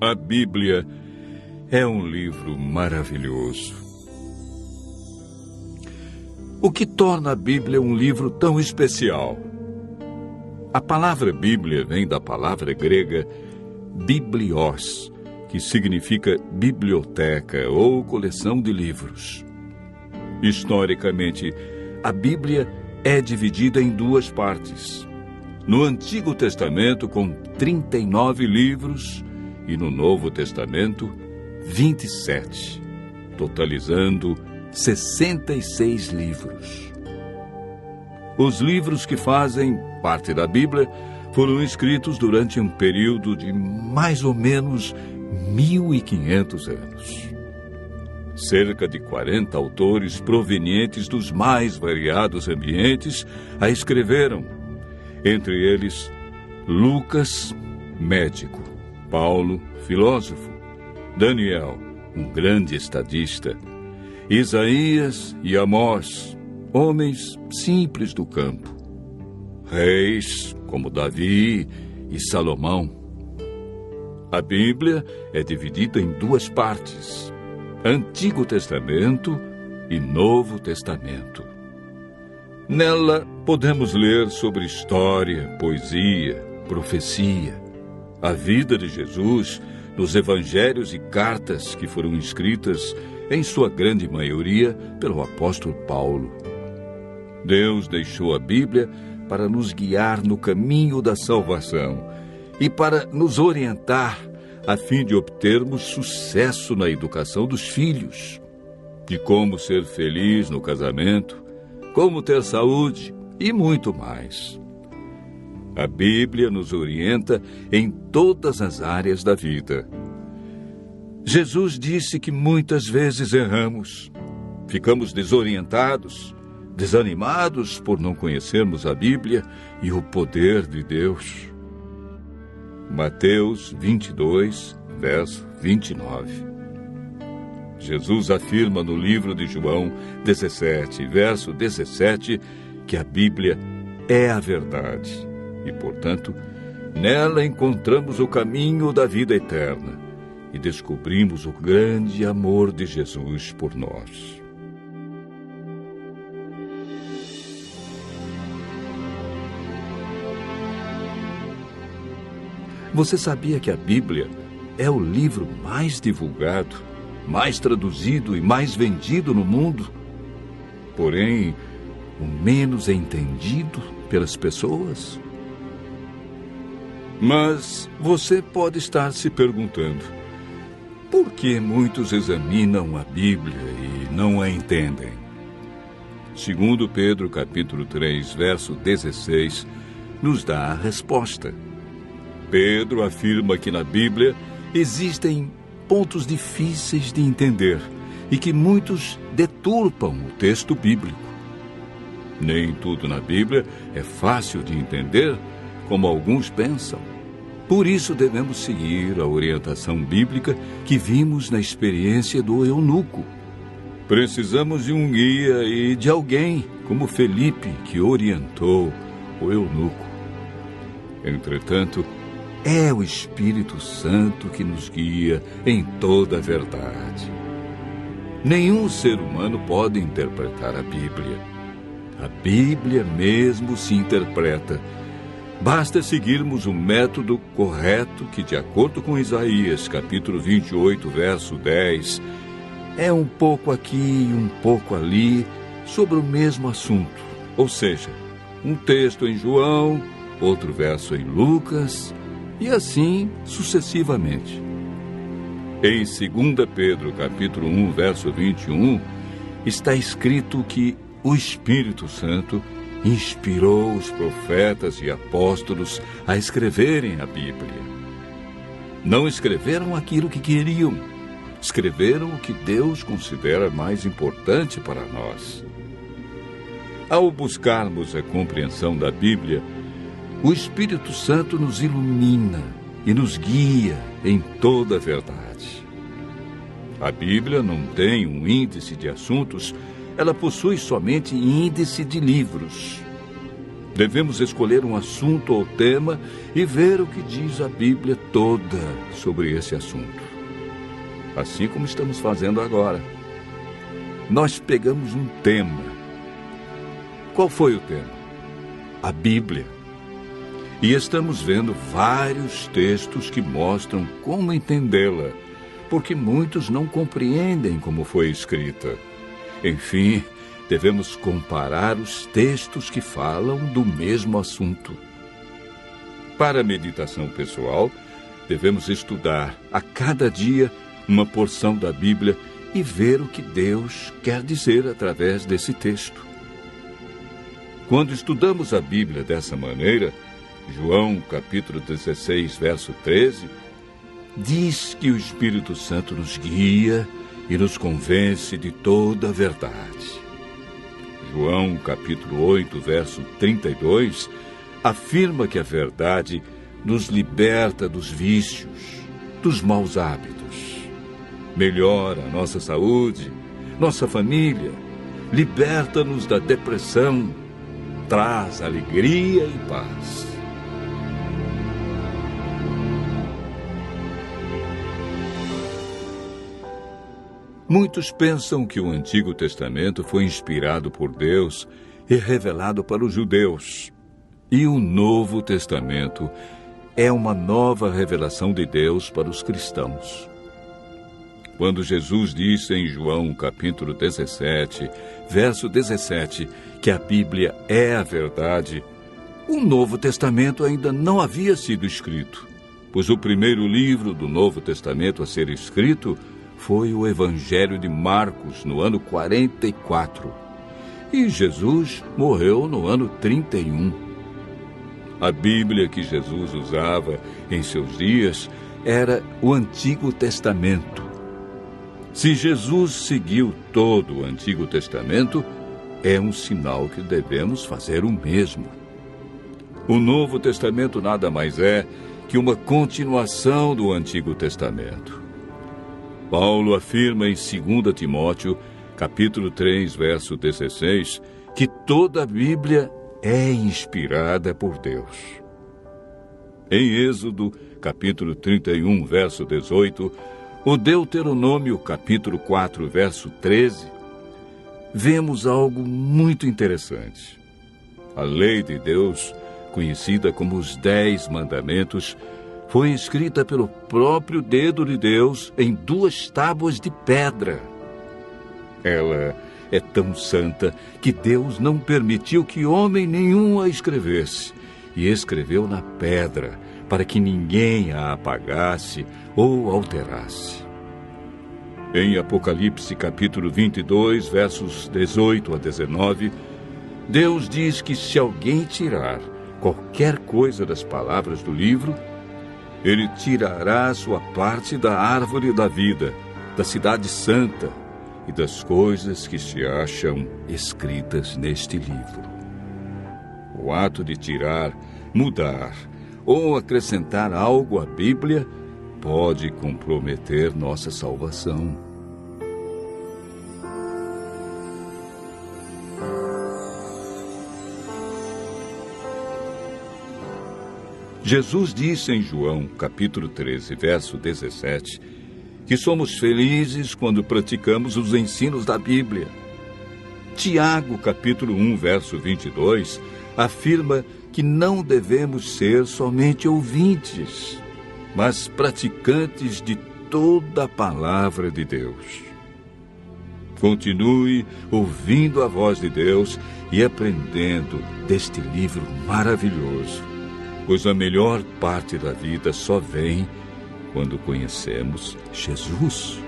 A Bíblia é um livro maravilhoso. O que torna a Bíblia um livro tão especial? A palavra Bíblia vem da palavra grega biblios, que significa biblioteca ou coleção de livros. Historicamente, a Bíblia é dividida em duas partes. No Antigo Testamento, com 39 livros, e no Novo Testamento, 27, totalizando 66 livros. Os livros que fazem parte da Bíblia foram escritos durante um período de mais ou menos 1.500 anos. Cerca de 40 autores provenientes dos mais variados ambientes a escreveram. Entre eles, Lucas, médico; Paulo, filósofo; Daniel, um grande estadista; Isaías e Amós, homens simples do campo; reis como Davi e Salomão. A Bíblia é dividida em duas partes: Antigo Testamento e Novo Testamento. Nela podemos ler sobre história, poesia, profecia, a vida de Jesus, nos evangelhos e cartas que foram escritas, em sua grande maioria, pelo apóstolo Paulo. Deus deixou a Bíblia para nos guiar no caminho da salvação e para nos orientar a fim de obtermos sucesso na educação dos filhos, de como ser feliz no casamento, como ter saúde e muito mais. A Bíblia nos orienta em todas as áreas da vida. Jesus disse que muitas vezes erramos, ficamos desorientados, desanimados por não conhecermos a Bíblia e o poder de Deus. Mateus 22, verso 29. Jesus afirma no livro de João 17, verso 17, que a Bíblia é a verdade e, portanto, nela encontramos o caminho da vida eterna e descobrimos o grande amor de Jesus por nós. Você sabia que a Bíblia é o livro mais divulgado, mais traduzido e mais vendido no mundo? Porém, o menos entendido pelas pessoas? Mas você pode estar se perguntando: por que muitos examinam a Bíblia e não a entendem? Segundo Pedro, capítulo 3, verso 16, nos dá a resposta. Pedro afirma que na Bíblia existem pontos difíceis de entender e que muitos deturpam o texto bíblico. Nem tudo na Bíblia é fácil de entender, como alguns pensam. Por isso devemos seguir a orientação bíblica que vimos na experiência do eunuco. Precisamos de um guia e de alguém como Felipe, que orientou o eunuco. Entretanto, é o Espírito Santo que nos guia em toda a verdade. Nenhum ser humano pode interpretar a Bíblia. A Bíblia mesmo se interpreta. Basta seguirmos o método correto que, de acordo com Isaías, capítulo 28, verso 10, é um pouco aqui e um pouco ali sobre o mesmo assunto. Ou seja, um texto em João, outro verso em Lucas, e assim sucessivamente. Em 2 Pedro, capítulo 1, verso 21, está escrito que o Espírito Santo inspirou os profetas e apóstolos a escreverem a Bíblia. Não escreveram aquilo que queriam, escreveram o que Deus considera mais importante para nós. Ao buscarmos a compreensão da Bíblia, o Espírito Santo nos ilumina e nos guia em toda a verdade. A Bíblia não tem um índice de assuntos, ela possui somente índice de livros. Devemos escolher um assunto ou tema e ver o que diz a Bíblia toda sobre esse assunto. Assim como estamos fazendo agora. Nós pegamos um tema. Qual foi o tema? A Bíblia. E estamos vendo vários textos que mostram como entendê-la, porque muitos não compreendem como foi escrita. Enfim, devemos comparar os textos que falam do mesmo assunto. Para a meditação pessoal, devemos estudar a cada dia uma porção da Bíblia e ver o que Deus quer dizer através desse texto. Quando estudamos a Bíblia dessa maneira, João, capítulo 16, verso 13, diz que o Espírito Santo nos guia e nos convence de toda a verdade. João, capítulo 8, verso 32, afirma que a verdade nos liberta dos vícios, dos maus hábitos, melhora a nossa saúde, nossa família, liberta-nos da depressão, traz alegria e paz. Muitos pensam que o Antigo Testamento foi inspirado por Deus e revelado para os judeus. E o Novo Testamento é uma nova revelação de Deus para os cristãos. Quando Jesus disse em João, capítulo 17, verso 17, que a Bíblia é a verdade, o Novo Testamento ainda não havia sido escrito, pois o primeiro livro do Novo Testamento a ser escrito foi o Evangelho de Marcos, no ano 44. E Jesus morreu no ano 31. A Bíblia que Jesus usava em seus dias era o Antigo Testamento. Se Jesus seguiu todo o Antigo Testamento, é um sinal que devemos fazer o mesmo. O Novo Testamento nada mais é que uma continuação do Antigo Testamento. Paulo afirma em 2 Timóteo, capítulo 3, verso 16, que toda a Bíblia é inspirada por Deus. Em Êxodo, capítulo 31, verso 18, o Deuteronômio, capítulo 4, verso 13, vemos algo muito interessante. A lei de Deus, conhecida como os 10 Mandamentos, foi escrita pelo próprio dedo de Deus em 2 tábuas de pedra. Ela é tão santa que Deus não permitiu que homem nenhum a escrevesse, e escreveu na pedra, para que ninguém a apagasse ou alterasse. Em Apocalipse, capítulo 22, versos 18 a 19, Deus diz que se alguém tirar qualquer coisa das palavras do livro, Ele tirará a sua parte da árvore da vida, da cidade santa e das coisas que se acham escritas neste livro. O ato de tirar, mudar ou acrescentar algo à Bíblia pode comprometer nossa salvação. Jesus disse em João, capítulo 13, verso 17, que somos felizes quando praticamos os ensinos da Bíblia. Tiago, capítulo 1, verso 22, afirma que não devemos ser somente ouvintes, mas praticantes de toda a palavra de Deus. Continue ouvindo a voz de Deus e aprendendo deste livro maravilhoso, pois a melhor parte da vida só vem quando conhecemos Jesus.